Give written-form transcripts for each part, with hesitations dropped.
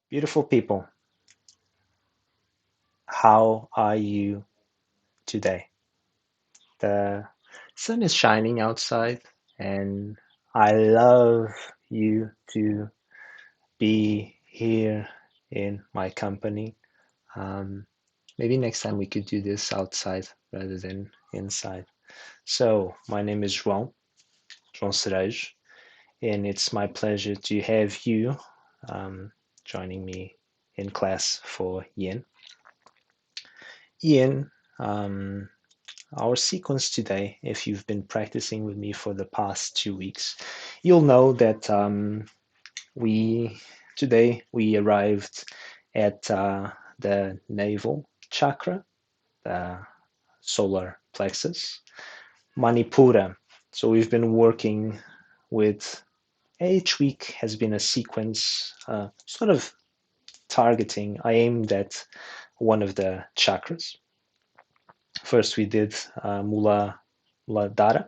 Beautiful people, how are you today? The sun is shining outside, and I love you to be here in my company. Um, Maybe next time we could do this outside rather than inside. So, my name is João Cerejo, and it's my pleasure to have you joining me in class for Yin. Yin, um, our sequence today, if you've been practicing with me for the past 2 weeks, you'll know that we today we arrived at the navel chakra, the solar plexus, Manipura. So we've been working with each week has been a sequence, sort of targeting. I aimed at one of the chakras. First, we did Muladhara,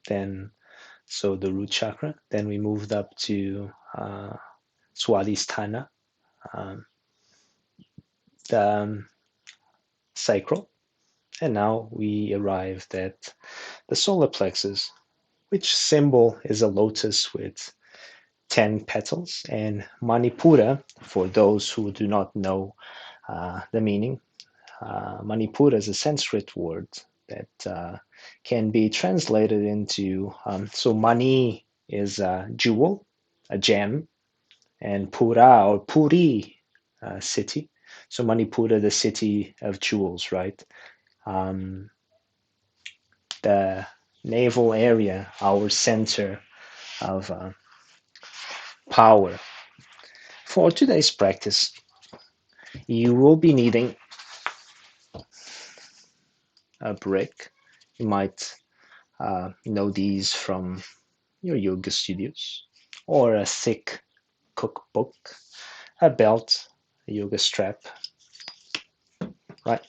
then so the root chakra. Then we moved up to Swadhisthana, um, the sacral, and now we arrived at the solar plexus, which symbol is a lotus with 10 petals, and Manipura, for those who do not know the meaning, Manipura is a Sanskrit word that can be translated into, so Mani is a jewel, a gem, and Pura or Puri, city. So Manipura, the city of jewels, right? Um, the naval area, our center of power. For today's practice, you will be needing a brick. You might know these from your yoga studios, or a thick cookbook, a belt, a yoga strap, right?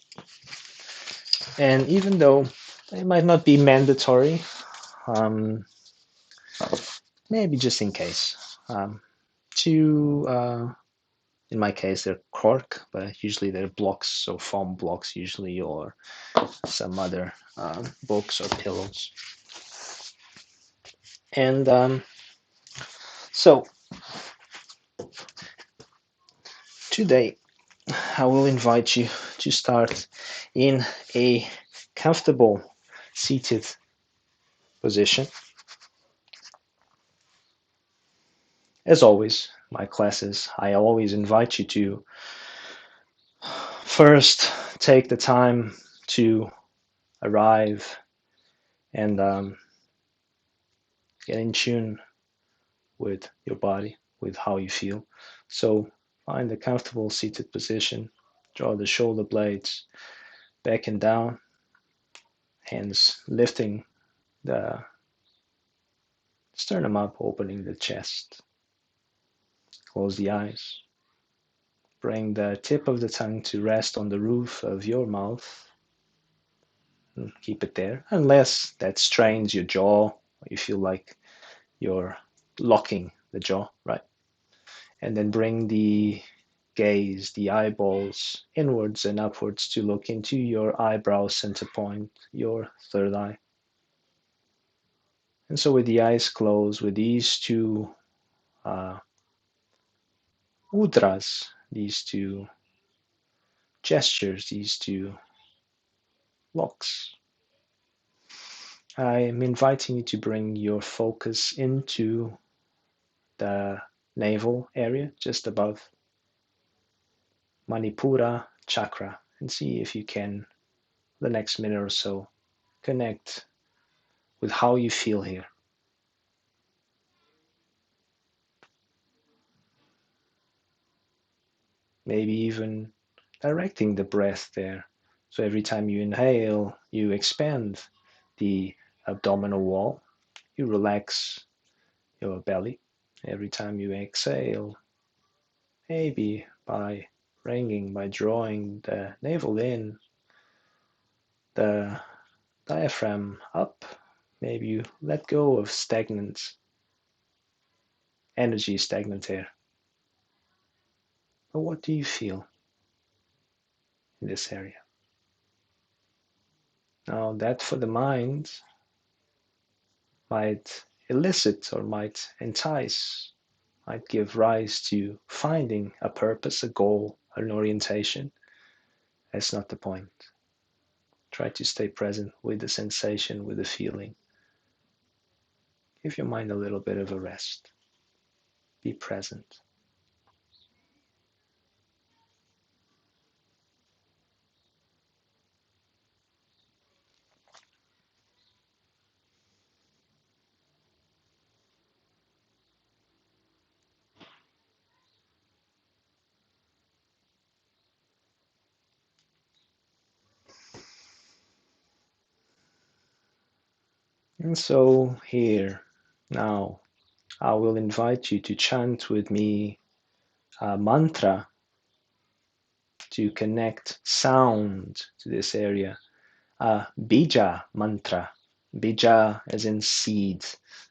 And even though it might not be mandatory, um, maybe just in case, to in my case they're cork, but usually they're blocks, so foam blocks usually, or some other books or pillows. And so today I will invite you to start in a comfortable seated position. As always, my classes, I always invite you to first take the time to arrive and get in tune with your body, with how you feel. So find a comfortable seated position, draw the shoulder blades back and down, hands lifting the sternum up, opening the chest. Close the eyes. Bring the tip of the tongue to rest on the roof of your mouth. And keep it there, unless that strains your jaw, or you feel like you're locking the jaw, right? And then bring the gaze, the eyeballs, inwards and upwards to look into your eyebrow center point, your third eye. And so, with the eyes closed, with these two uh, mudras, these two gestures, these two locks, I am inviting you to bring your focus into the navel area just above Manipura chakra, and see if you can, the next minute or so, connect with how you feel here. Maybe even directing the breath there. So every time you inhale, you expand the abdominal wall, you relax your belly. Every time you exhale, maybe by bringing, by drawing the navel in, the diaphragm up, maybe you let go of stagnant energy, stagnant air. But what do you feel in this area? Now, that for the mind might elicit or might entice, might give rise to finding a purpose, a goal, an orientation. That's not the point. Try to stay present with the sensation, with the feeling. Give your mind a little bit of a rest. Be present. And so here, now, I will invite you to chant with me a mantra to connect sound to this area. Bija mantra. Bija as in seed.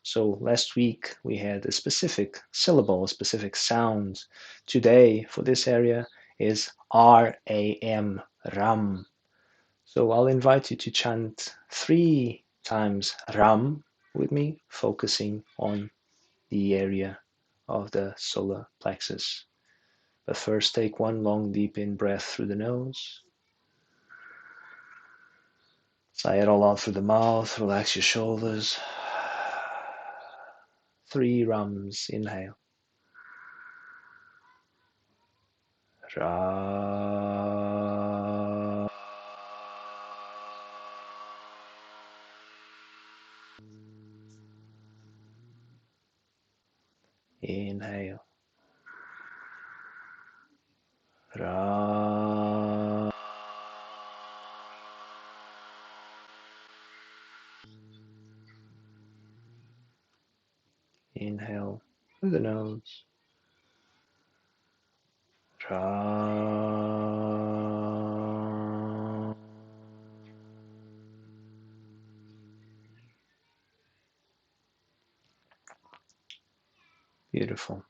So last week we had a specific syllable, a specific sound. Today for this area is RAM, Ram. So I'll invite you to chant 3 times Ram with me, focusing on the area of the solar plexus. But first take one long deep in breath through the nose. Sigh it all out through the mouth, relax your shoulders. 3 Rams, inhale. Ra. Inhale. Ra. Inhale through the nose. Ra. Beautiful.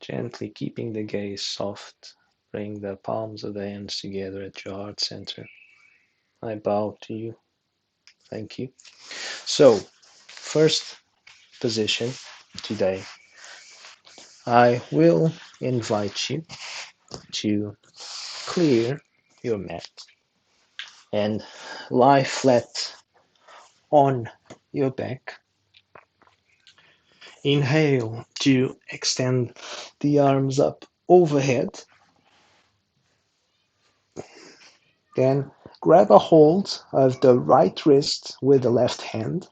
Gently keeping the gaze soft, bring the palms of the hands together at your heart center. I bow to you. Thank you. So, first position today, I will invite you to clear your mat and lie flat on your back. Inhale to extend the arms up overhead. Then grab a hold of the right wrist with the left hand,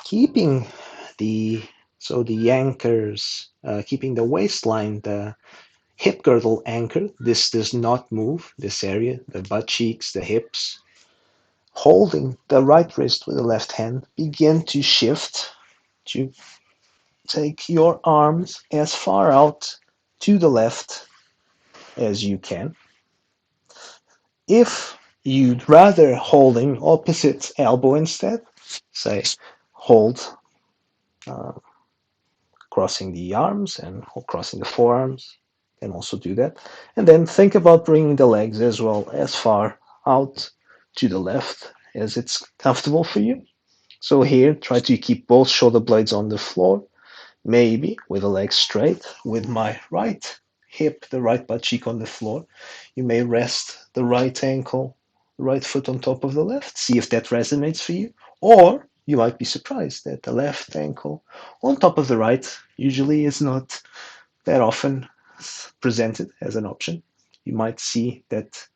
keeping the anchors, keeping the waistline, the hip girdle anchored. This does not move, this area, the butt cheeks, the hips. Holding the right wrist with the left hand, begin to shift to take your arms as far out to the left as you can. If you'd rather holding opposite elbow instead, say hold uh, crossing the arms and crossing the forearms, can also do that. And then think about bringing the legs as well as far out to the left as it's comfortable for you. So here, try to keep both shoulder blades on the floor, maybe with the legs straight, with my right hip, the right butt cheek on the floor. You may rest the right ankle, the right foot on top of the left, see if that resonates for you. Or you might be surprised that the left ankle on top of the right usually is not that often presented as an option. You might see that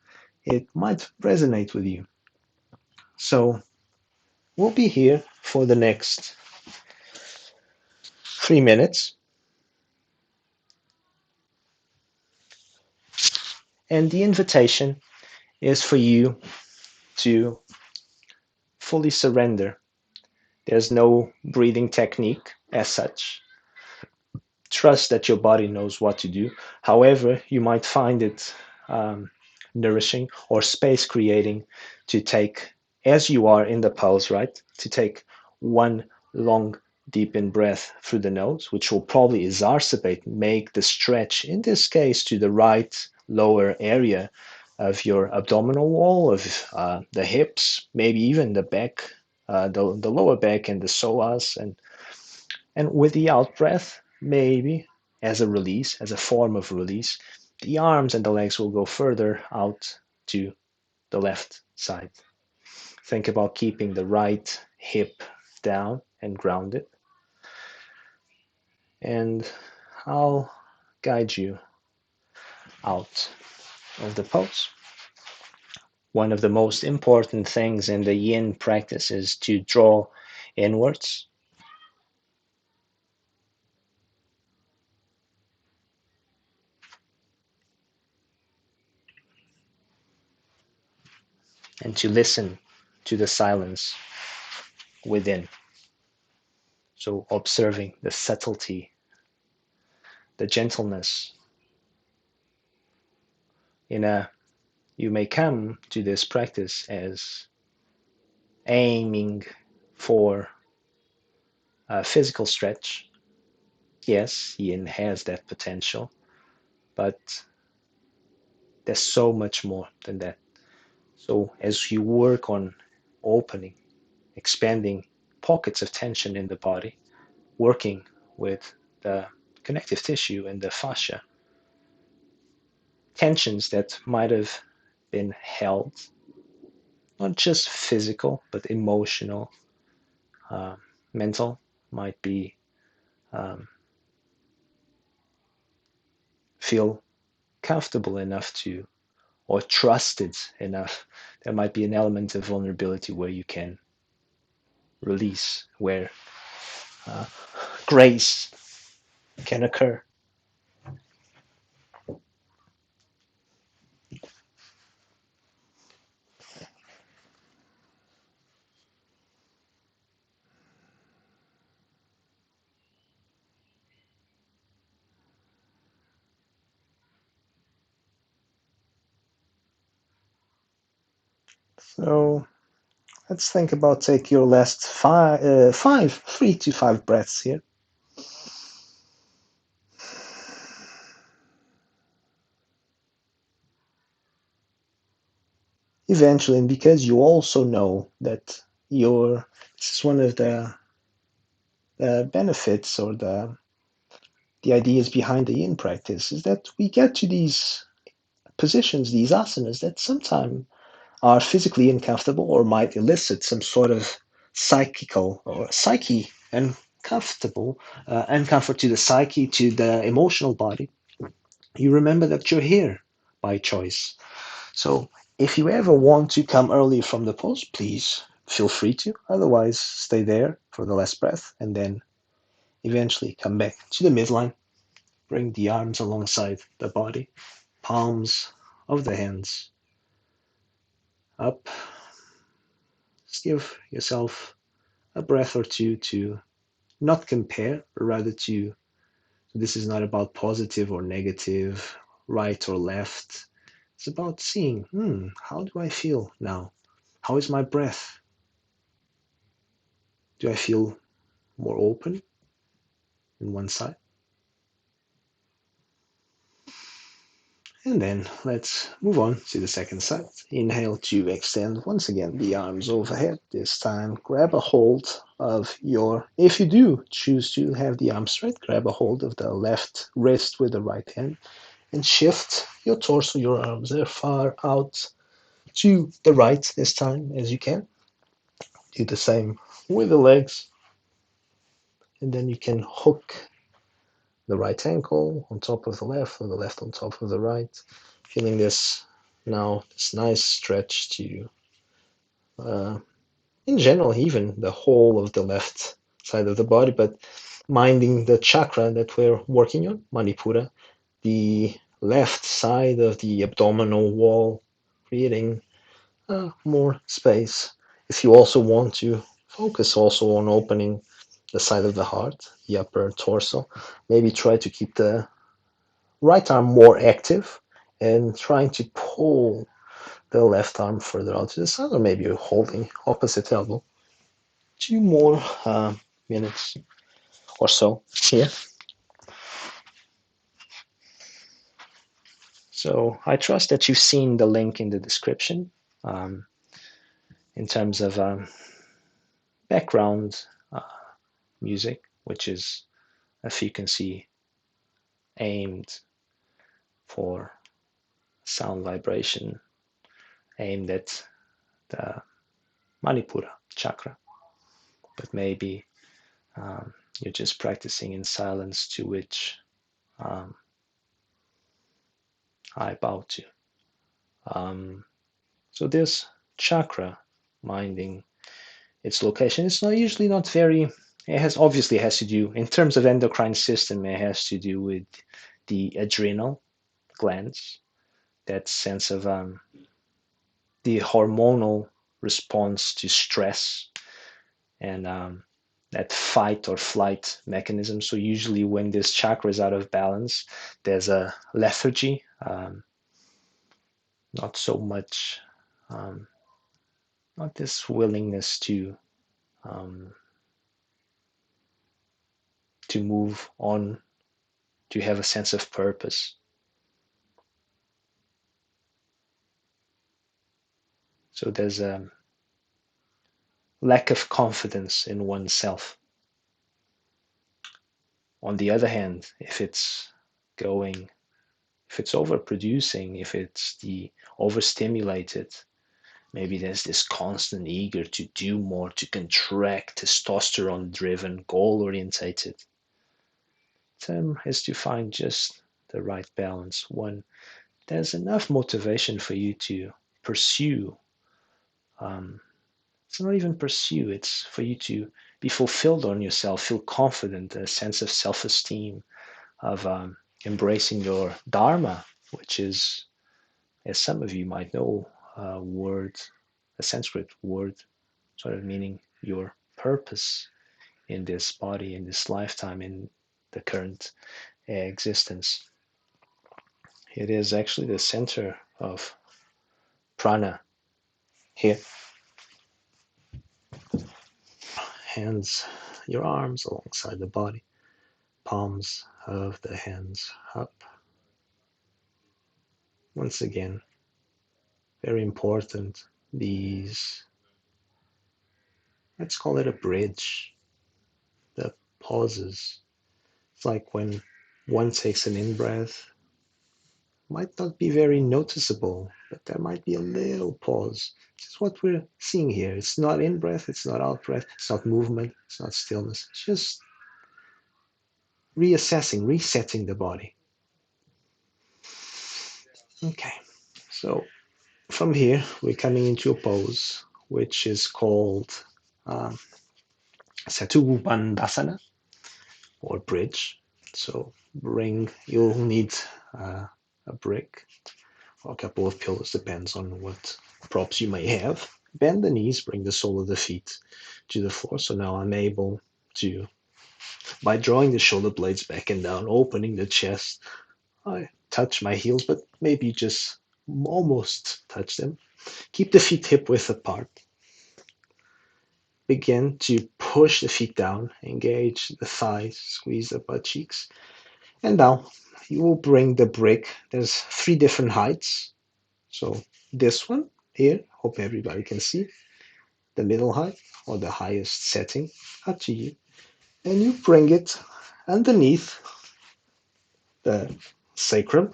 it might resonate with you. So we'll be here for the next 3 minutes. And the invitation is for you to fully surrender. There's no breathing technique as such. Trust that your body knows what to do. However, you might find it nourishing or space creating to take, as you are in the pose, right? To take one long deep in breath through the nose, which will probably exacerbate, make the stretch, in this case, to the right lower area of your abdominal wall, of the hips, maybe even the back, the lower back and the psoas. And with the out breath, maybe as a release, as a form of release, the arms and the legs will go further out to the left side. Think about keeping the right hip down and grounded. And I'll guide you out of the pose. One of the most important things in the yin practice is to draw inwards and to listen to the silence within. So observing the subtlety, the gentleness. You may come to this practice as aiming for a physical stretch. Yes, yin has that potential, but there's so much more than that. So as you work on opening, expanding pockets of tension in the body, working with the connective tissue and the fascia, tensions that might have been held, not just physical, but emotional, uh, mental, might be um, feel comfortable enough to, or trusted enough. There might be an element of vulnerability where you can release, where uh, grace can occur. So let's think about take your last 3 to 5 breaths here. Eventually, and because you also know that this is one of the benefits or the ideas behind the yin practice is that we get to these positions, these asanas that sometimes are physically uncomfortable or might elicit some sort of psychical or psyche uncomfortable, uncomfort to the psyche, to the emotional body. You remember that you're here by choice. So if you ever want to come early from the pose, please feel free to. Otherwise, stay there for the last breath and then eventually come back to the midline. Bring the arms alongside the body, palms of the hands up. Just give yourself a breath or two to not compare, but rather to, this is not about positive or negative, right or left. It's about seeing, how do I feel now? How is my breath? Do I feel more open in one side? And then let's move on to the second side. Inhale to extend once again the arms overhead. This time, grab a hold of if you do choose to have the arms straight, grab a hold of the left wrist with the right hand and shift your torso, your arms as far out to the right this time as you can. Do the same with the legs. And then you can hook the right ankle on top of the left or the left on top of the right. Feeling this now, this nice stretch to, uh, in general, even the whole of the left side of the body, but minding the chakra that we're working on, Manipura, the left side of the abdominal wall, creating more space. If you also want to focus also on opening the side of the heart, the upper torso, maybe try to keep the right arm more active and trying to pull the left arm further out to the side, or maybe you're holding opposite elbow. 2 more minutes. or so here. So I trust that you've seen the link in the description um, in terms of background music, which is, as you can see, aimed for sound vibration, aimed at the Manipura chakra. But maybe you're just practicing in silence, to which um, I bow to. Um, so this chakra, minding its location, it's not usually not very. It has obviously has to do in terms of endocrine system. It has to do with the adrenal glands, that sense of the hormonal response to stress and that fight or flight mechanism. So usually when this chakra is out of balance, there's a lethargy, not so much, um, not this willingness um, to move on, to have a sense of purpose. So there's a lack of confidence in oneself. On the other hand, going, if it's overproducing, if it's the overstimulated, maybe there's this constant eager to do more, to contract, testosterone driven, goal orientated. Term is to find just the right balance. One, there's enough motivation for you to pursue. Um, it's not even pursue, it's for you to be fulfilled on yourself, feel confident, a sense of self esteem, of embracing your dharma, which is, as some of you might know, a word, a Sanskrit word, sort of meaning your purpose in this body, in this lifetime, in the current existence. It is actually the center of prana here. Hands, your arms alongside the body, palms of the hands up. Once again, very important, these, let's call it a bridge, the pauses. It's like when one takes an in breath, might not be very noticeable, but there might be a little pause. This is what we're seeing here. It's not in breath, it's not out breath, it's not movement, it's not stillness. It's just reassessing, resetting the body. Okay, so from here, we're coming into a pose which is called um, Setu Bandhasana, or bridge. So you'll need a brick or a couple of pillows, depends on what props you may have. Bend the knees, bring the sole of the feet to the floor. So now I'm able to, by drawing the shoulder blades back and down, opening the chest, I touch my heels, but maybe just almost touch them. Keep the feet hip width apart. Begin to push the feet down, engage the thighs, squeeze the butt cheeks. And now you will bring the brick. There's 3 different heights. So this one here, hope everybody can see, the middle height or the highest setting, up to you. And you bring it underneath the sacrum.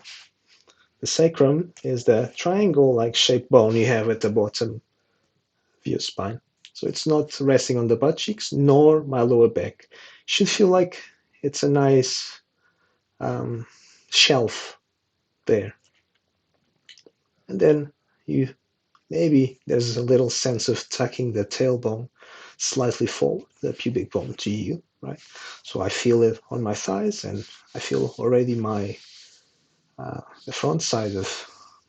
The sacrum is the triangle-like shaped bone you have at the bottom of your spine. So it's not resting on the butt cheeks nor my lower back. Should feel like it's a nice shelf there. And then you maybe there's a little sense of tucking the tailbone slightly forward, the pubic bone to you, right? So I feel it on my thighs, and I feel already the front side of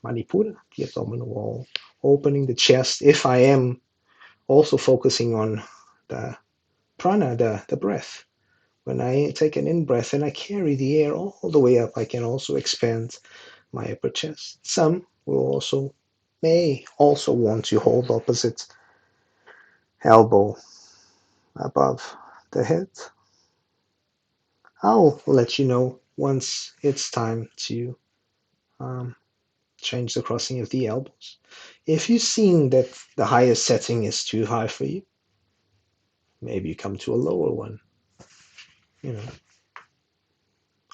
Manipura, the abdominal wall, opening the chest. If I am also focusing on the prana, the breath. When I take an in breath and I carry the air all the way up, I can also expand my upper chest. Some may also want to hold opposite elbow above the head. I'll let you know once it's time to um, change the crossing of the elbows. If you've seen that the highest setting is too high for you, maybe you come to a lower one, you know.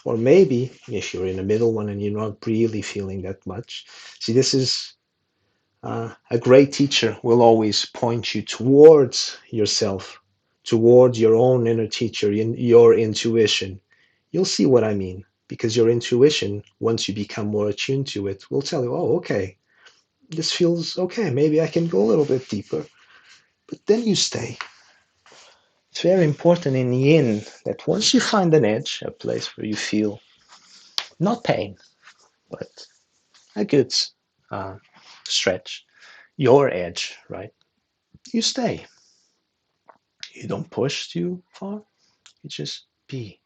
Or maybe if you're in the middle one and you're not really feeling that much. See, this is a great teacher will always point you towards yourself, towards your own inner teacher, in your intuition. You'll see what I mean, because your intuition, once you become more attuned to it, will tell you, oh, okay, this feels okay. Maybe I can go a little bit deeper. But then you stay. It's very important in yin that once you find an edge, a place where you feel not pain, but a good uh, stretch, your edge, right? You stay. You don't push too far. You just be.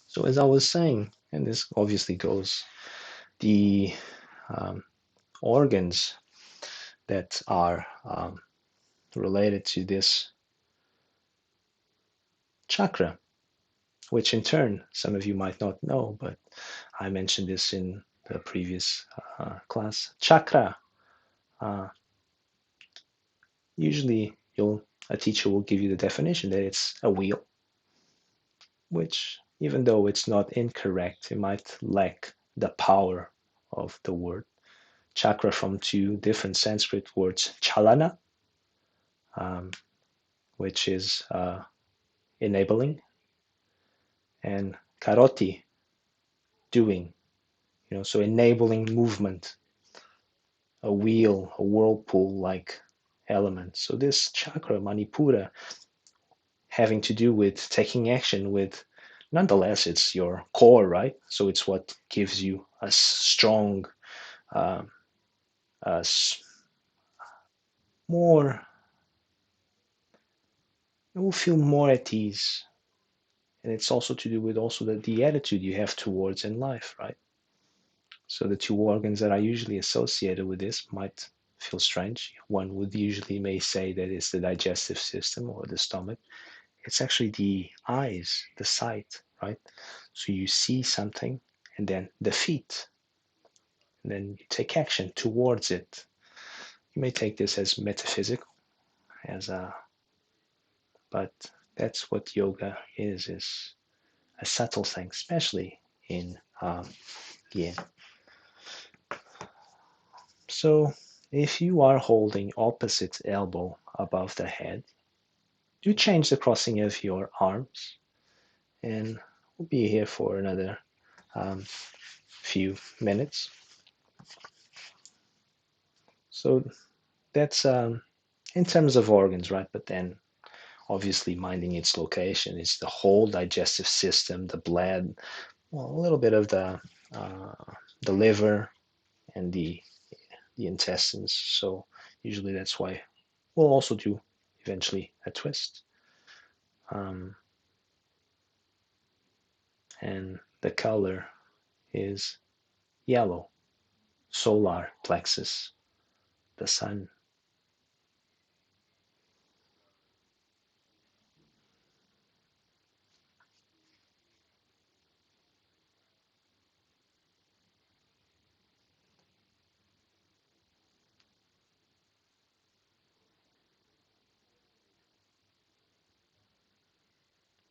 So as I was saying, and this obviously goes, the um, organs that are related to this chakra, which in turn some of you might not know, but I mentioned this in the previous class. Chakra, uh, usually a teacher will give you the definition that it's a wheel, which even though it's not incorrect, it might lack the power of the word. Chakra from two different Sanskrit words, chalana, um, which is enabling, and karoti, doing. So enabling movement, a wheel, a whirlpool-like element. So this chakra, Manipura, having to do with taking action with, nonetheless, it's your core, right? So it's what gives you a strong, uh, a more, you will feel more at ease. And it's also to do with also the attitude you have towards in life, right? So the two organs that are usually associated with this might feel strange. One would usually may say that it's the digestive system or the stomach. It's actually the eyes, the sight, right? So you see something and then the feet, and then you take action towards it. You may take this as metaphysical, as a, but that's what yoga is a subtle thing, especially in yin. So if you are holding opposite elbow above the head, do change the crossing of your arms, and we'll be here for another few minutes. So that's in terms of organs, right? But then obviously minding its location is the whole digestive system, the blood, well, a little bit of uh, the liver and the intestines. So usually that's why we'll also do eventually a twist. Um, and the color is yellow, solar plexus, the sun.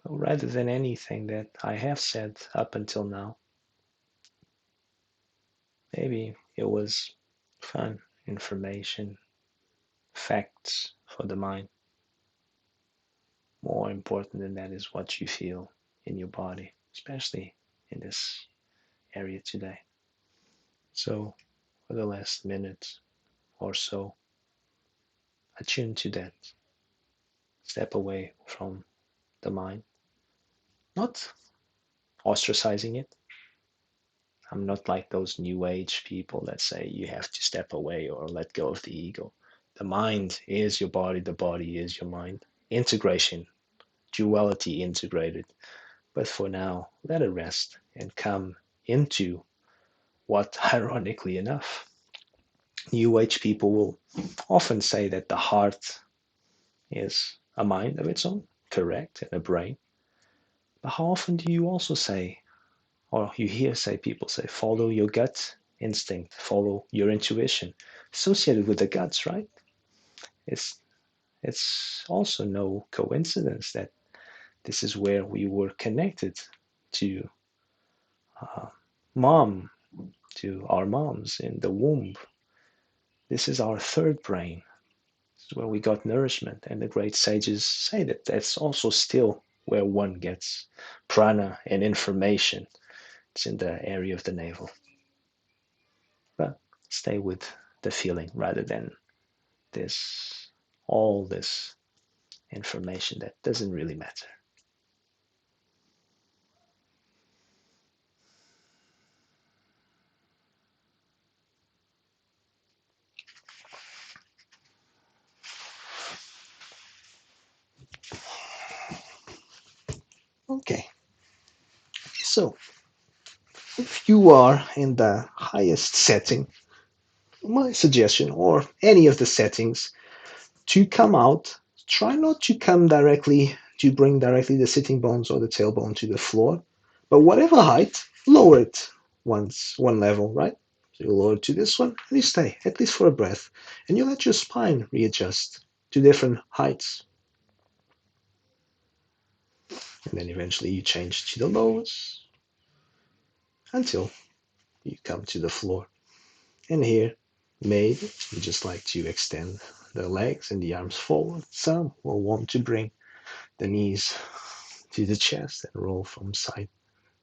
But rather than anything that I have said up until now, maybe it was fun, information, facts for the mind. More important than that is what you feel in your body, especially in this area today. So, for the last minute or so, attune to that. Step away from the mind, not ostracizing it. I'm not like those new age people that say you have to step away or let go of the ego. The mind is your body, the body is your mind. Integration, duality integrated. But for now, let it rest and come into what, ironically enough, new age people will often say that the heart is a mind of its own, correct, and a brain. But how often do you also say, or you hear people say, follow your gut instinct, follow your intuition, associated with the guts, right? It's it's also no coincidence that this is where we were connected to uh, mom, to our moms in the womb. This is our third brain. This is where we got nourishment. And the great sages say that that's also still where one gets prana and information. It's in the area of the navel. But stay with the feeling rather than this, all this information that doesn't really matter. Okay, so if you are in the highest setting, my suggestion, or any of the settings, to come out, try not to come directly, to bring directly the sitting bones or the tailbone to the floor, but whatever height, lower it one level, right? So you lower it to this one, and you stay, at least for a breath, and you let your spine readjust to different heights. And then eventually you change to the lowest until you come to the floor. And here, maybe you just like to extend the legs and the arms forward. Some will want to bring the knees to the chest and roll from side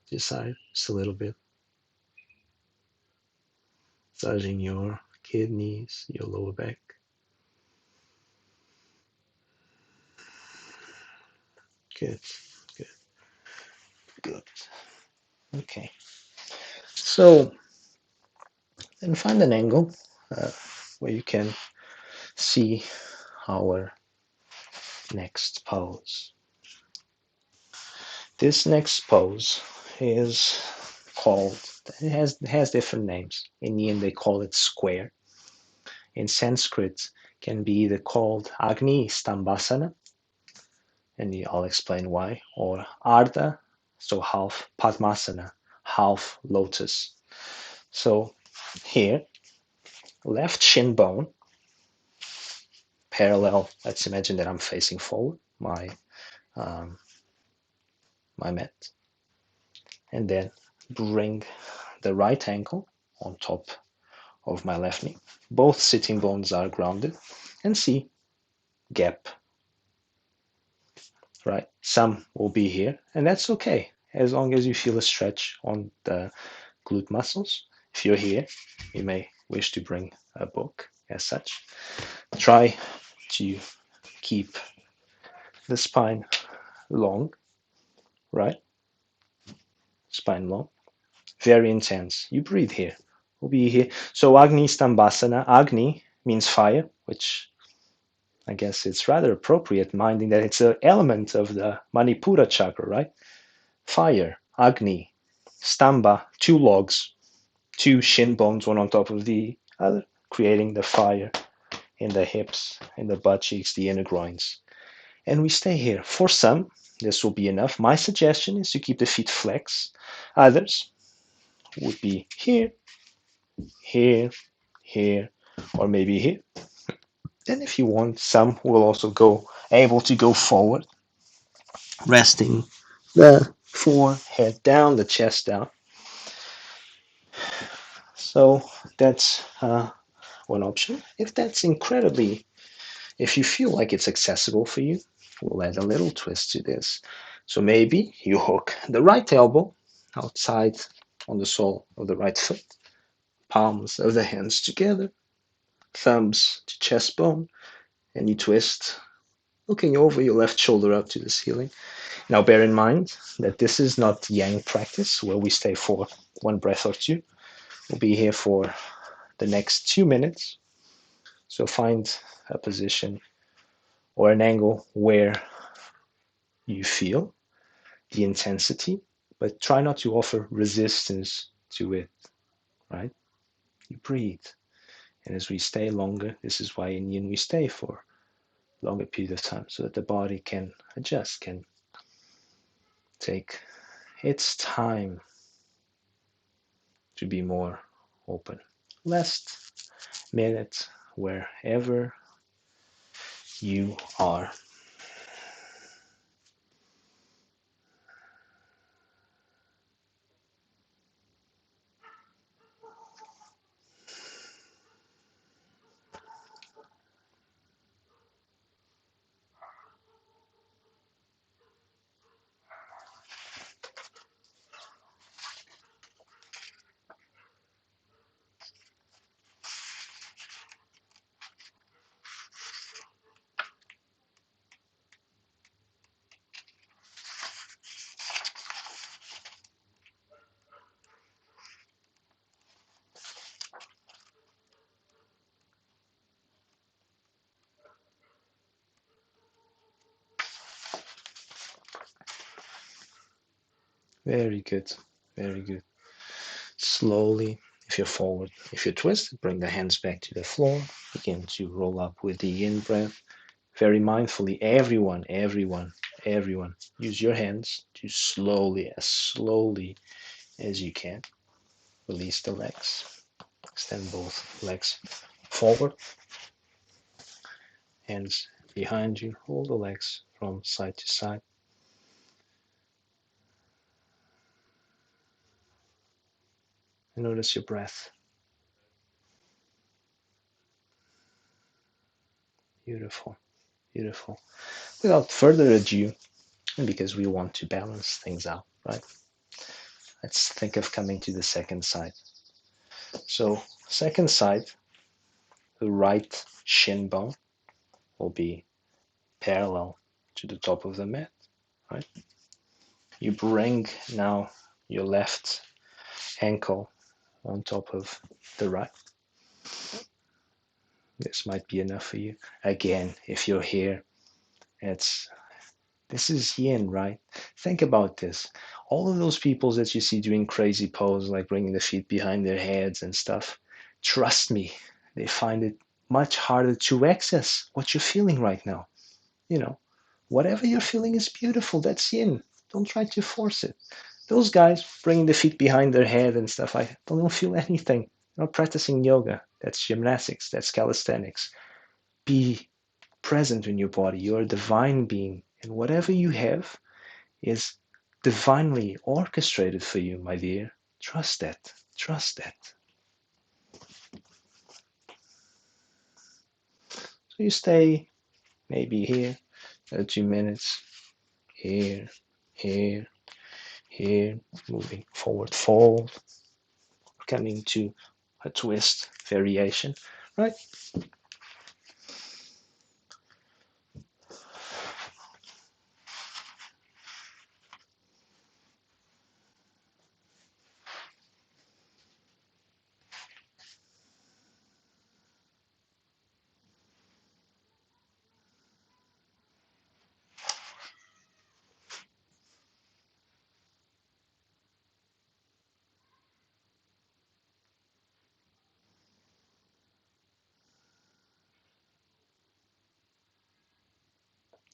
to side just a little bit, massaging your kidneys, your lower back. Good, good, good. Okay, so then find an angle where you can see our next pose. This next pose is called, it has different names. In Indian, they call it square. In Sanskrit, can be either called Agni Stambhasana, and I'll explain why, or Ardha, so half Padmasana, half lotus. So here, left shin bone, parallel. Let's imagine that I'm facing forward, um, my mat, and then bring the right ankle on top of my left knee. Both sitting bones are grounded, and see gap, right? Some will be here, and that's okay as long as you feel a stretch on the glute muscles. If you're here, you may wish to bring a book as such. Try to keep the spine long, right? Spine long, very intense. You breathe here. We'll be here. So Agni Stambhasana. Agni means fire, which I guess it's rather appropriate, minding that it's an element of the Manipura chakra, right? Fire, Agni, Stamba, two logs, two shin bones, one on top of the other, creating the fire in the hips, in the butt cheeks, the inner groins. And we stay here. For some, this will be enough. My suggestion is to keep the feet flexed. Others would be here, here, here, or maybe here. Then if you want, some will also go able to go forward, resting the forehead down, the chest down. So that's one option. If you feel like it's accessible for you, we'll add a little twist to this. So maybe you hook the right elbow outside on the sole of the right foot, palms of the hands together, thumbs to chest bone, and you twist, looking over your left shoulder up to the ceiling. Now bear in mind that this is not yang practice where we stay for one breath or two. We'll be here for the next 2 minutes. So find a position or an angle where you feel the intensity, but try not to offer resistance to it, right? You breathe. And as we stay longer, this is why in yin we stay for longer period of time so that the body can adjust, can take its time to be more open. Last minute, wherever you are. Very good. Very good. Slowly, if you're forward, if you're twisted, bring the hands back to the floor. Begin to roll up with the in breath. Very mindfully, everyone, use your hands to slowly, as slowly as you can, release the legs. Extend both legs forward, hands behind you, hold the legs from side to side. And notice your breath. Beautiful, beautiful. Without further ado, and because we want to balance things out, right? Let's think of coming to the second side. So, second side, the right shin bone will be parallel to the top of the mat, right? You bring now your left ankle on top of the right. This might be enough for you. Again, if you're here, this is yin, right? Think about this. All of those people that you see doing crazy poses, like bringing the feet behind their heads and stuff, trust me, they find it much harder to access what you're feeling right now. You know, whatever you're feeling is beautiful. That's yin. Don't try to force it. Those guys bringing the feet behind their head and stuff, I don't feel anything. They're not practicing yoga. That's gymnastics. That's calisthenics. Be present in your body. You're a divine being. And whatever you have is divinely orchestrated for you, my dear. Trust that. Trust that. So you stay maybe here 2 minutes, here, here, here, moving forward, fold, coming to a twist variation, right?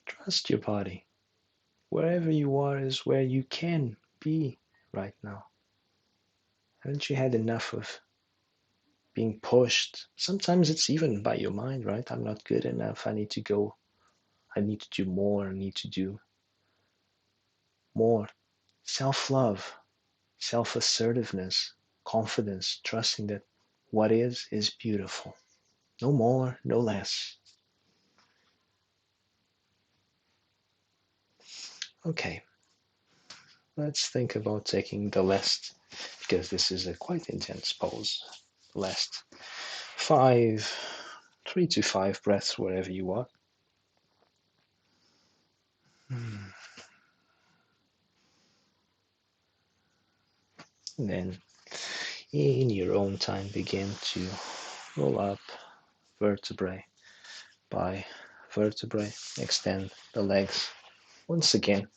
Trust your body. Wherever you are is where you can be right now. Haven't you had enough of being pushed? Sometimes it's even by your mind, right? I'm not good enough. I need to go. I need to do more. I need to do more. Self love, self assertiveness, confidence, trusting that what is beautiful. No more, no less. Okay, let's think about taking the last, because this is a quite intense pose. Last 3 to 5 breaths wherever you are. And then in your own time begin to roll up vertebrae by vertebrae. Extend the legs once again in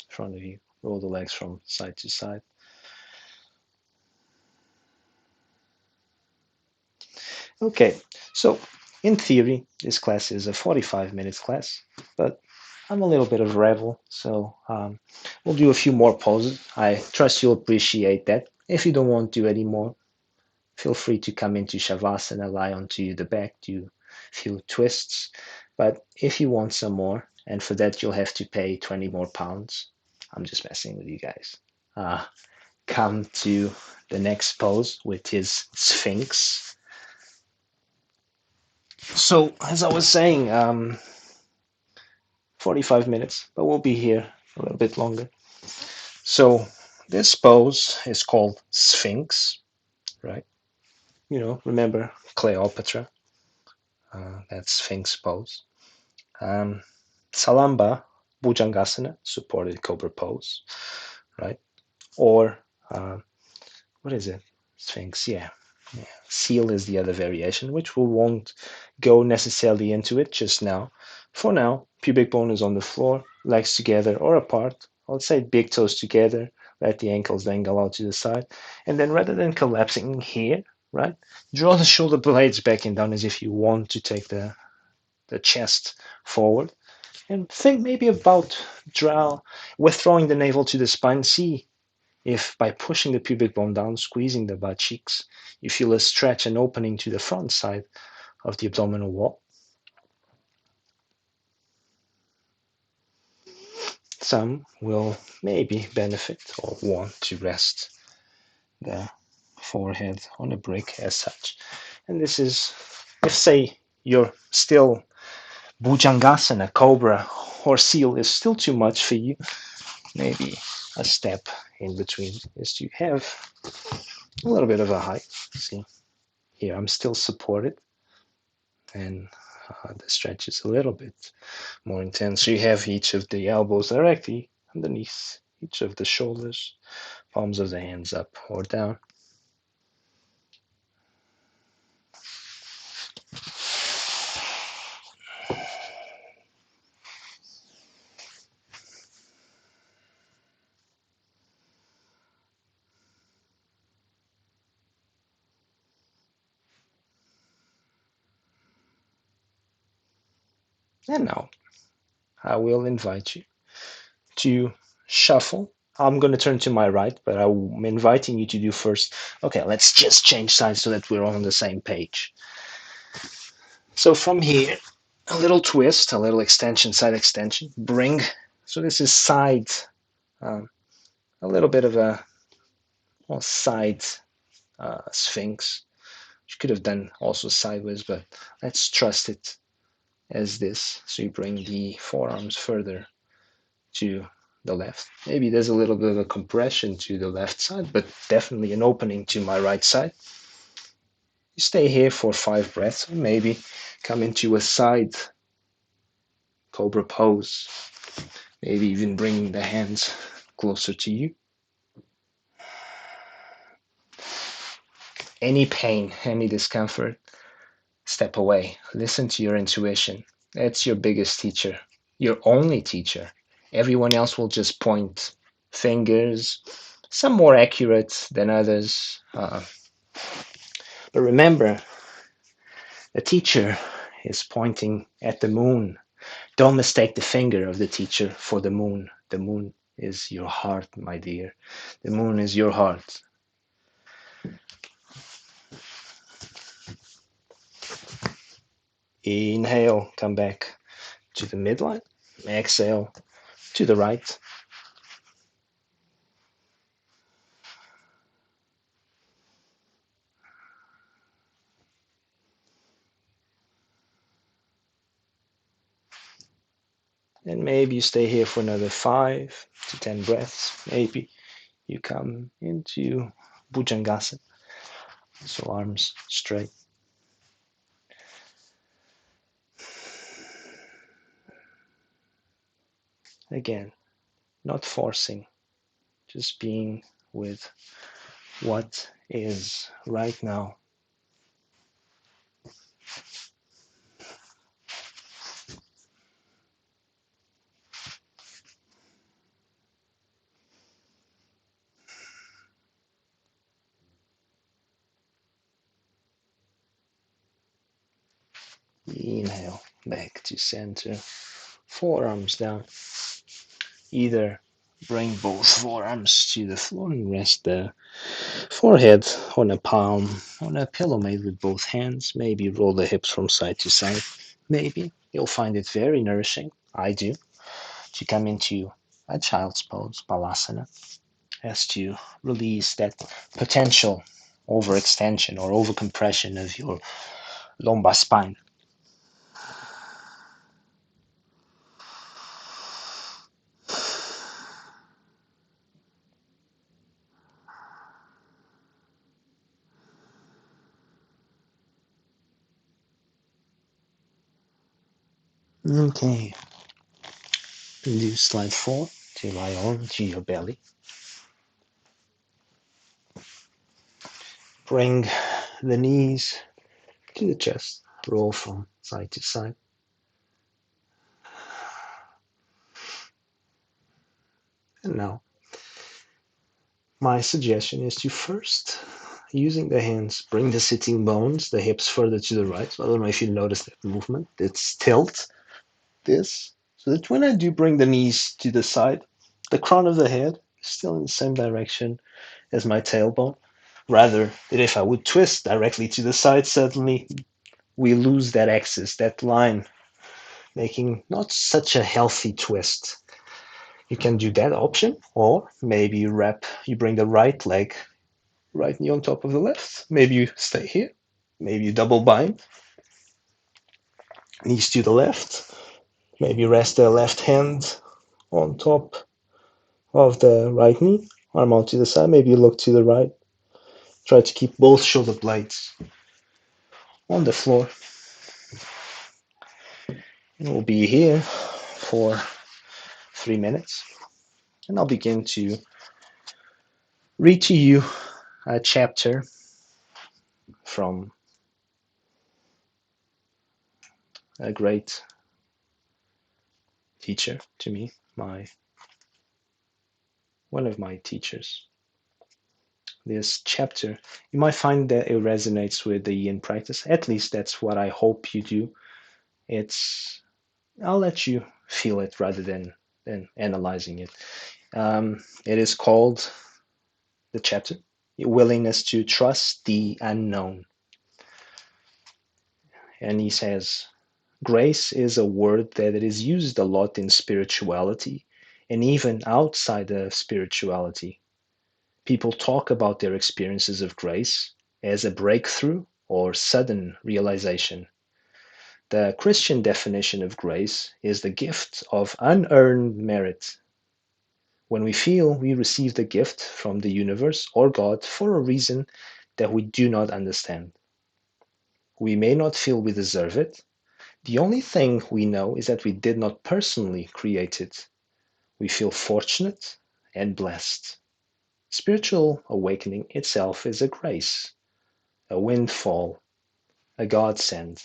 front of you. Roll the legs from side to side. Okay, so In theory, this class is a 45 minutes class, but I'm a little bit of a rebel, so we'll do a few more poses. I trust you'll appreciate that. If you don't want to do any more, feel free to come into Shavasana, lie onto the back, do a few twists. But if you want some more, and for that you'll have to pay 20 more pounds, I'm just messing with you guys. Come to the next pose, which is Sphinx. So, as I was saying, 45 minutes, but we'll be here a little bit longer. So, this pose is called Sphinx, right? You know, remember Cleopatra, that Sphinx pose. Um, Salamba, Bhujangasana, supported cobra pose, right? Or what is it? Sphinx, yeah. Seal is the other variation, which we won't go necessarily into it just now. For now, pubic bone is on the floor, legs together or apart. Let's say big toes together, let the ankles dangle out to the side. And then rather than collapsing here, right, draw the shoulder blades back and down as if you want to take the chest forward. And think maybe about withdrawing the navel to the spine. See if by pushing the pubic bone down, squeezing the butt cheeks, you feel a stretch and opening to the front side of the abdominal wall. Some will maybe benefit or want to rest the forehead on a brick as such. And this is, if say you're still Bhujangasana, cobra, or seal is still too much for you, maybe a step in between is to have a little bit of a height. See, here I'm still supported, and the stretch is a little bit more intense. So you have each of the elbows directly underneath each of the shoulders, palms of the hands up or down. And now I will invite you to shuffle. I'm going to turn to my right, but I'm inviting you to do first. Okay, let's just change sides so that we're all on the same page. So from here, a little twist, a little extension, side extension. Bring, so this is side, um, a little bit of a side sphinx. You could have done also sideways, but let's trust it as this. So you bring the forearms further to the left. Maybe there's a little bit of a compression to the left side, but definitely an opening to my right side. You stay here for 5 breaths, or maybe come into a side cobra pose. Maybe even bring the hands closer to you. Any pain, any discomfort, step away. Listen to your intuition. That's your biggest teacher, your only teacher. Everyone else will just point fingers, some more accurate than others. But remember, the teacher is pointing at the moon. Don't mistake the finger of the teacher for the moon. The moon is your heart, my dear. The moon is your heart. Inhale, come back to the midline. Exhale to the right. And maybe you stay here for another 5 to 10 breaths. Maybe you come into Bhujangasana. So arms straight. Again, not forcing, just being with what is right now. Inhale, back to center. Forearms down. Either bring both forearms to the floor and rest the forehead on a palm, on a pillow made with both hands. Maybe roll the hips from side to side. Maybe you'll find it very nourishing. I do. To come into a child's pose, balasana, as to release that potential overextension or overcompression of your lumbar spine. Okay, do slide forward to lie on to your belly. Bring the knees to the chest. Roll from side to side. And now, my suggestion is to first, using the hands, bring the sitting bones, the hips further to the right. So I don't know if you notice that movement. It's tilt, this, so that when I do bring the knees to the side, the crown of the head is still in the same direction as my tailbone. Rather than if I would twist directly to the side, suddenly we lose that axis, that line, making not such a healthy twist. You can do that option, or maybe you bring the right leg right knee on top of the left. Maybe you stay here. Maybe you double bind, knees to the left. Maybe rest the left hand on top of the right knee, arm out to the side. Maybe you look to the right. Try to keep both shoulder blades on the floor. And we'll be here for 3 minutes. And I'll begin to read to you a chapter from a great teacher to me, one of my teachers. This chapter, you might find that it resonates with the yin practice. At least that's what I hope you do. I'll let you feel it rather than analyzing it. It is called, the chapter, Willingness to Trust the Unknown. And he says, grace is a word that it is used a lot in spirituality and even outside of spirituality. People talk about their experiences of grace as a breakthrough or sudden realization. The Christian definition of grace is the gift of unearned merit. When we feel we received a gift from the universe or God for a reason that we do not understand. We may not feel we deserve it. The only thing we know is that we did not personally create it. We feel fortunate and blessed. Spiritual awakening itself is a grace, a windfall, a godsend.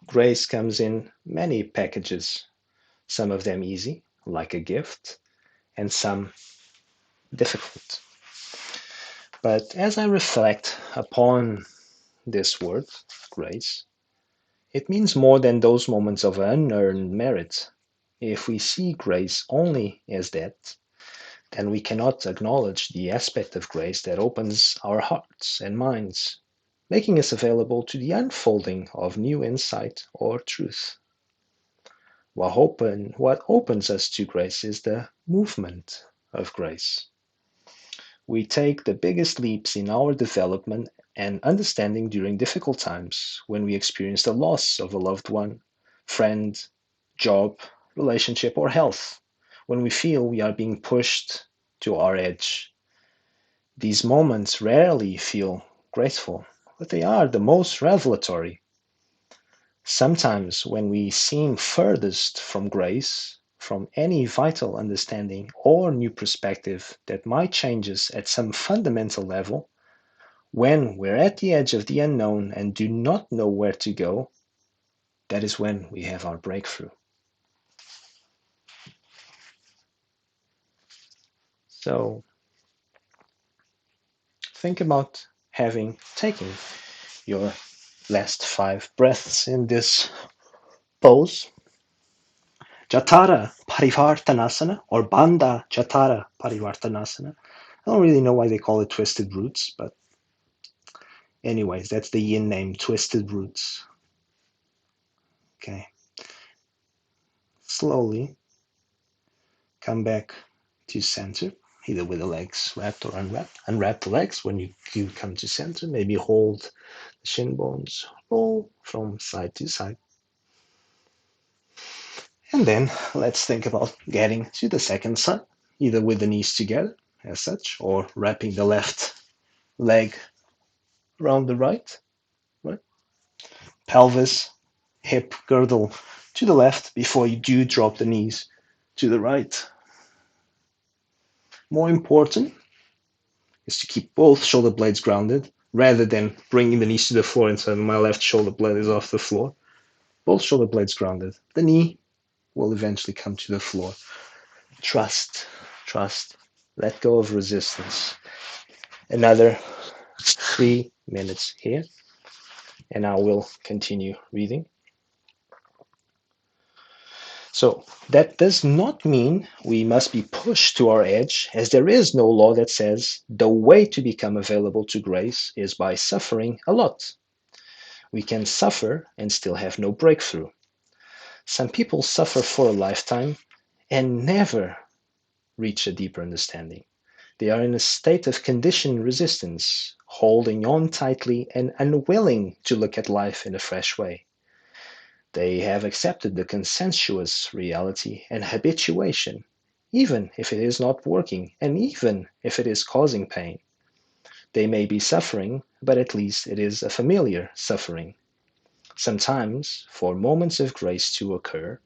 Grace comes in many packages, some of them easy, like a gift, and some difficult. But as I reflect upon this word, grace, it means more than those moments of unearned merit. If we see grace only as that, then we cannot acknowledge the aspect of grace that opens our hearts and minds, making us available to the unfolding of new insight or truth. What opens us to grace is the movement of grace. We take the biggest leaps in our development and understanding during difficult times when we experience the loss of a loved one, friend, job, relationship, or health, when we feel we are being pushed to our edge. These moments rarely feel graceful, but they are the most revelatory. Sometimes, when we seem furthest from grace, from any vital understanding or new perspective that might change us at some fundamental level, when we're at the edge of the unknown and do not know where to go, that is when we have our breakthrough. So think about having taken your last 5 breaths in this pose. Jatara Parivartanasana or Bandha Jatara Parivartanasana. I don't really know why they call it twisted roots, but anyways, that's the yin name, twisted roots. Okay. Slowly come back to center, either with the legs wrapped or unwrapped. Unwrap the legs when you come to center. Maybe hold the shin bones, roll from side to side. And then let's think about getting to the second side, either with the knees together as such, or wrapping the left leg around the right, right? Pelvis, hip, girdle to the left before you do drop the knees to the right. More important is to keep both shoulder blades grounded rather than bringing the knees to the floor and saying my left shoulder blade is off the floor. Both shoulder blades grounded. The knee will eventually come to the floor. Trust, trust. Let go of resistance. Another 3 minutes here, and I will continue reading. So that does not mean we must be pushed to our edge, as there is no law that says the way to become available to grace is by suffering a lot. We can suffer and still have no breakthrough. Some people suffer for a lifetime and never reach a deeper understanding. They are in a state of conditioned resistance, holding on tightly and unwilling to look at life in a fresh way. They have accepted the consensuous reality and habituation, even if it is not working and even if it is causing pain. They may be suffering, but at least it is a familiar suffering. Sometimes, for moments of grace to occur,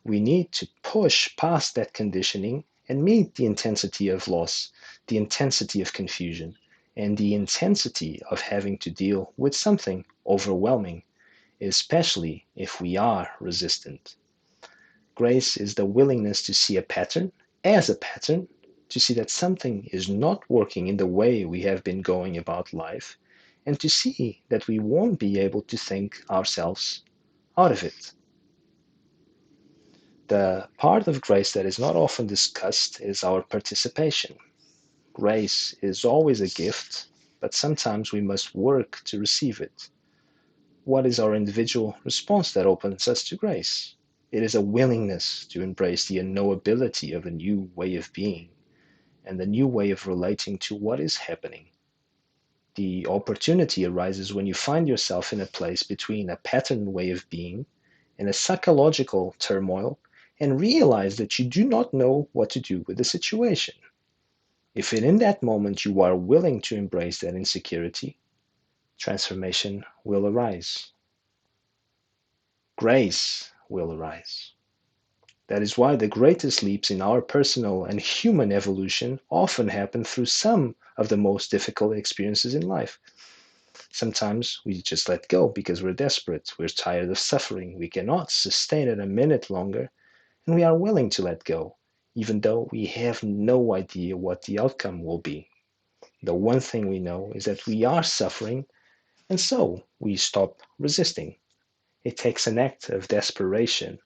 we need to push past that conditioning and meet the intensity of loss, the intensity of confusion, and the intensity of having to deal with something overwhelming, especially if we are resistant. Grace is the willingness to see a pattern as a pattern, to see that something is not working in the way we have been going about life, and to see that we won't be able to think ourselves out of it. The part of grace that is not often discussed is our participation. Grace is always a gift, but sometimes we must work to receive it. What is our individual response that opens us to grace? It is a willingness to embrace the unknowability of a new way of being and the new way of relating to what is happening. The opportunity arises when you find yourself in a place between a patterned way of being and a psychological turmoil and realize that you do not know what to do with the situation. If in that moment you are willing to embrace that insecurity, transformation will arise. Grace will arise. That is why the greatest leaps in our personal and human evolution often happen through some of the most difficult experiences in life. Sometimes we just let go because we're desperate, we're tired of suffering, we cannot sustain it a minute longer, and we are willing to let go, even though we have no idea what the outcome will be. The one thing we know is that we are suffering, and so we stop resisting. It takes an act of desperation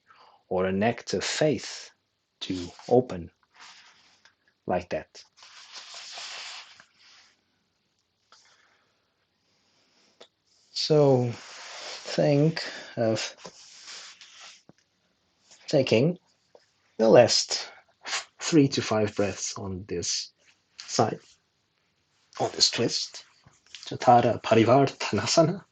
or an act of faith to open like that. So think of taking the last 3 to 5 breaths on this side, on this twist. Jatara Parivartanasana.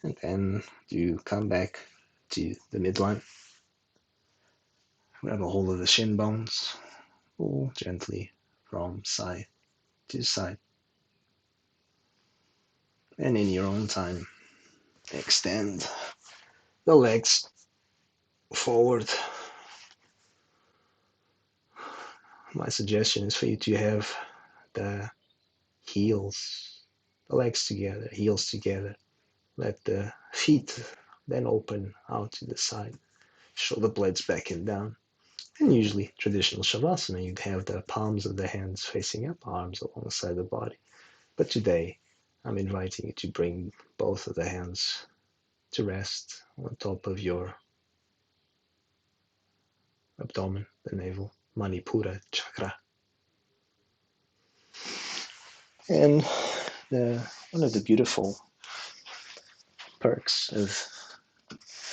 And then you come back to the midline. Grab a hold of the shin bones. Pull gently from side to side. And in your own time, extend the legs forward. My suggestion is for you to have the heels, the legs together, heels together. Let the feet then open out to the side. Shoulder blades back and down. And usually traditional Shavasana, you'd have the palms of the hands facing up, arms alongside the body. But today, I'm inviting you to bring both of the hands to rest on top of your abdomen, the navel, MANIPURA Chakra. And one of the beautiful perks of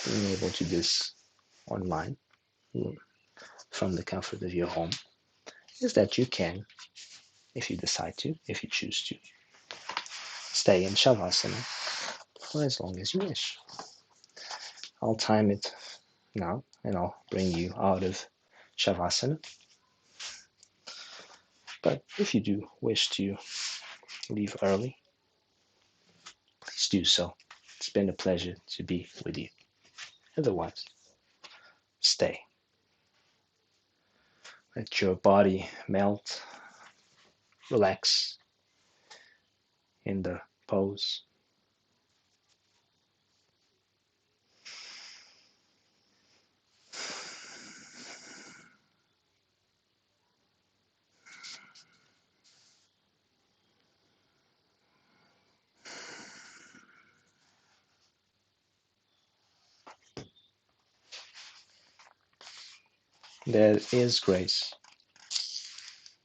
being able to do this online from the comfort of your home is that you can, if you decide to, if you choose to, stay in Shavasana for as long as you wish. I'll time it now and I'll bring you out of Shavasana. But if you do wish to leave early, please do so. It's been a pleasure to be with you. Otherwise, stay. Let your body melt, relax in the pose. There is grace,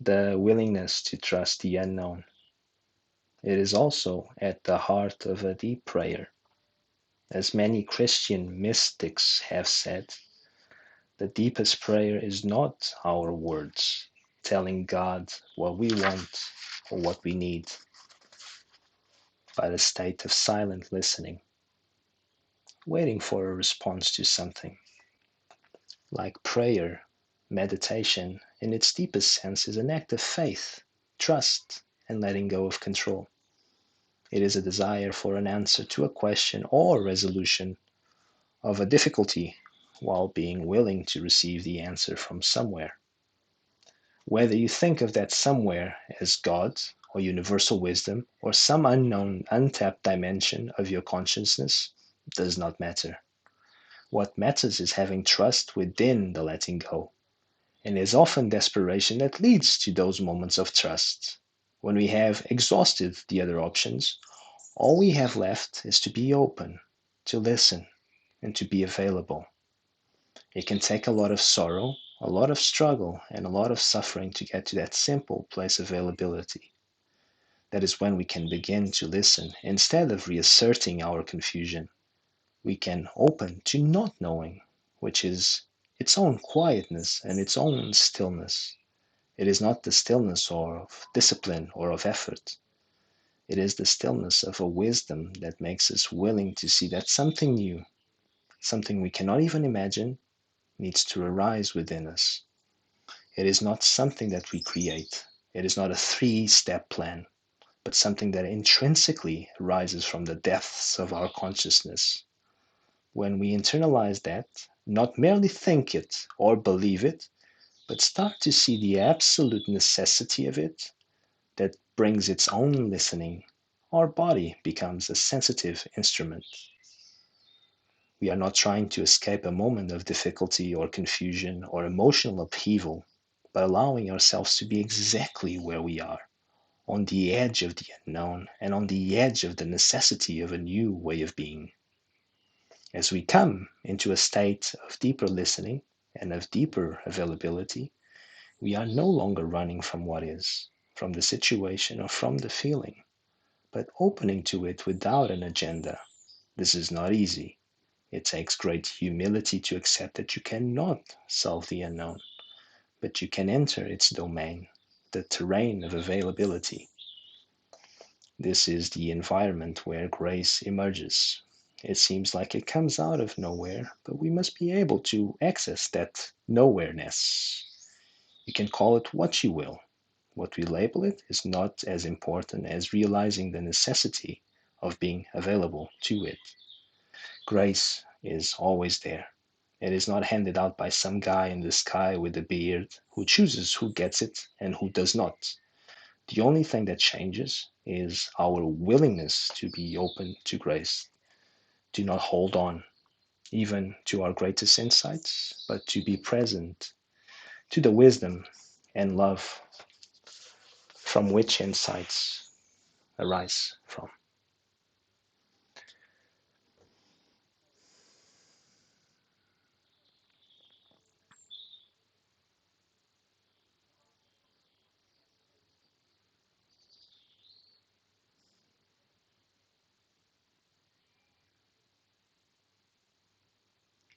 the willingness to trust the unknown. It is also at the heart of a deep prayer. As many Christian mystics have said, the deepest prayer is not our words telling God what we want or what we need, but a state of silent listening, waiting for a response to something. Like prayer, meditation, in its deepest sense, is an act of faith, trust, and letting go of control. It is a desire for an answer to a question or resolution of a difficulty while being willing to receive the answer from somewhere. Whether you think of that somewhere as God or universal wisdom or some unknown, untapped dimension of your consciousness does not matter. What matters is having trust within the letting go. And it is often desperation that leads to those moments of trust. When we have exhausted the other options, all we have left is to be open, to listen, and to be available. It can take a lot of sorrow, a lot of struggle, and a lot of suffering to get to that simple place of availability. That is when we can begin to listen instead of reasserting our confusion. We can open to not knowing, which is its own quietness and its own stillness. It is not the stillness of discipline or of effort. It is the stillness of a wisdom that makes us willing to see that something new, something we cannot even imagine, needs to arise within us. It is not something that we create. It is not a three-step plan, but something that intrinsically arises from the depths of our consciousness. When we internalize that, not merely think it or believe it, but start to see the absolute necessity of it, that brings its own listening, our body becomes a sensitive instrument. We are not trying to escape a moment of difficulty or confusion or emotional upheaval, but allowing ourselves to be exactly where we are, on the edge of the unknown and on the edge of the necessity of a new way of being. As we come into a state of deeper listening and of deeper availability, we are no longer running from what is, from the situation or from the feeling, but opening to it without an agenda. This is not easy. It takes great humility to accept that you cannot solve the unknown, but you can enter its domain, the terrain of availability. This is the environment where grace emerges. It seems like it comes out of nowhere, but we must be able to access that nowhereness. You can call it what you will. What we label it is not as important as realizing the necessity of being available to it. Grace is always there. It is not handed out by some guy in the sky with a beard who chooses who gets it and who does not. The only thing that changes is our willingness to be open to grace. Do not hold on even to our greatest insights, but to be present to the wisdom and love from which insights arise from.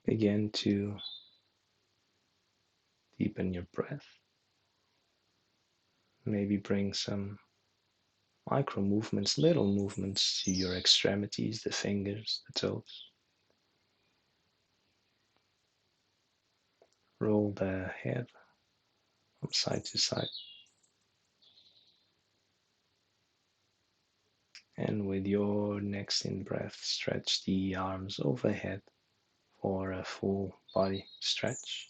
Begin to deepen your breath. Maybe bring some micro movements, little movements to your extremities, the fingers, the toes. Roll the head from side to side. And with your next in breath, stretch the arms overhead for a full body stretch.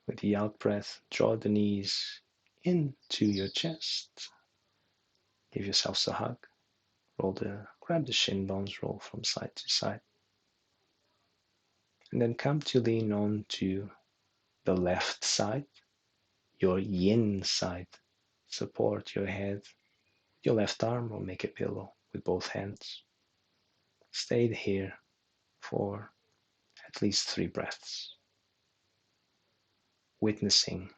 With the out breath, draw the knees into your chest. Give yourselves a hug. Grab the shin bones, roll from side to side. And then come to lean on to the left side, your yin side. Support your head, your left arm, or make a pillow with both hands. Stay here for at least 3 breaths, witnessing,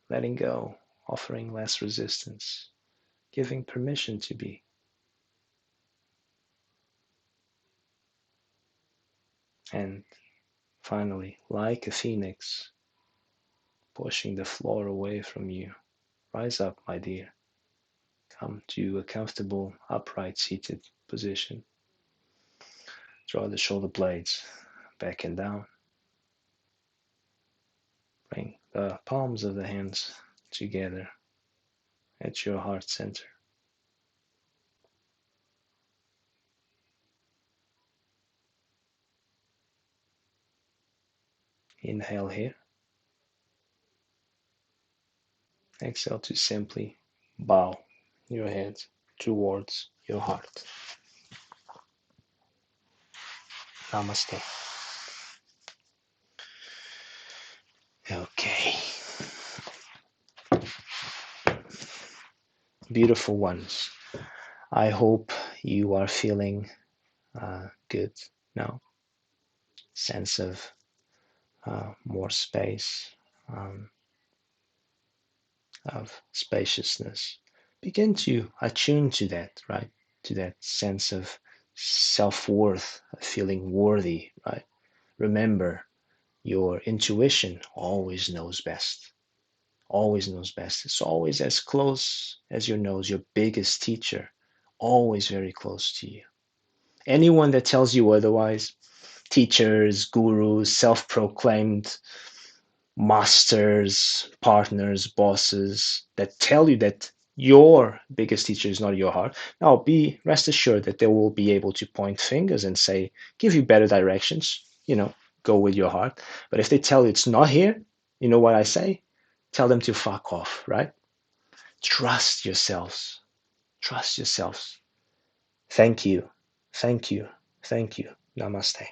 letting go, offering less resistance, giving permission to be. And finally, like a phoenix, pushing the floor away from you, rise up, my dear. Come to a comfortable, upright, seated position. Draw the shoulder blades back and down. Bring the palms of the hands together at your heart center. Inhale here. Exhale to simply bow your head towards your heart. Namaste. Okay. Beautiful ones. I hope you are feeling good now. Sense of more space, of spaciousness. Begin to attune to that, right? To that sense of self-worth, of feeling worthy, right? Remember, your intuition always knows best. Always knows best. It's always as close as your nose, your biggest teacher, always very close to you. Anyone that tells you otherwise, teachers, gurus, self-proclaimed masters, partners, bosses that tell you that your biggest teacher is not your heart, now be rest assured that they will be able to point fingers and say, give you better directions, go with your heart. But if they tell you it's not here, you know what I say? Tell them to fuck off, right? Trust yourselves. Trust yourselves. Thank you. Thank you. Thank you. Namaste.